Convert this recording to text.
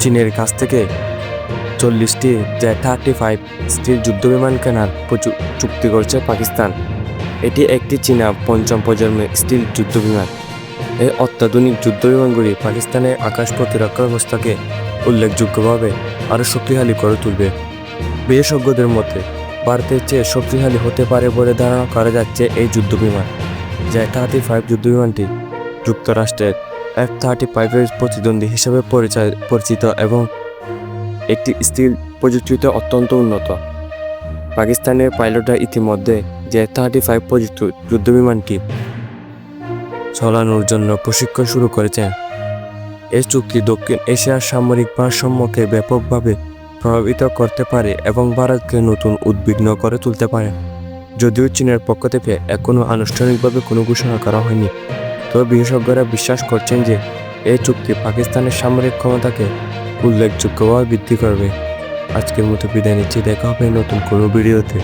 চীনের কাছ থেকে 40টি J-35 স্টিল যুদ্ধবিমান কেনার চুক্তি করছে পাকিস্তান। এটি একটি চীনা পঞ্চম প্রজন্মের স্টিল যুদ্ধবিমান। এই অত্যাধুনিক যুদ্ধবিমানগুলি পাকিস্তানের আকাশ প্রতিরক্ষা ব্যবস্থাকে উল্লেখযোগ্যভাবে আরও শক্তিশালী করে তুলবে। বিশেষজ্ঞদের মতে ভারতের চেয়ে শক্তিশালী হতে পারে বলে ধারণা করা যাচ্ছে এই যুদ্ধবিমান। J-35 যুদ্ধবিমানটি যুক্তরাষ্ট্রের F-35 প্রতিদ্বন্দ্বী হিসেবে পরিচিত এবং একটি স্টিল প্রযুক্তিতে অত্যন্ত উন্নত। পাকিস্তানের পাইলটরা ইতিমধ্যে J-35 প্রযুক্ত যুদ্ধবিমানটি চালানোর জন্য প্রশিক্ষণ শুরু করেছেন। এই চুক্তি দক্ষিণ এশিয়ার সামরিক ভারসাম্যকে ব্যাপকভাবে প্রভাবিত করতে পারে এবং ভারতকে নতুন উদ্বিগ্ন করে তুলতে পারে। যদিও চীনের পক্ষ থেকে এখনও আনুষ্ঠানিকভাবে কোনো ঘোষণা করা হয়নি, তবে বিশেষজ্ঞরা বিশ্বাস করছেন যে এই চুক্তি পাকিস্তানের সামরিক ক্ষমতাকে উল্লেখযোগ্যভাবে বৃদ্ধি করবে। আজকের মতো বিদায় নিচ্ছি, দেখা হবে নতুন কোনো ভিডিওতে।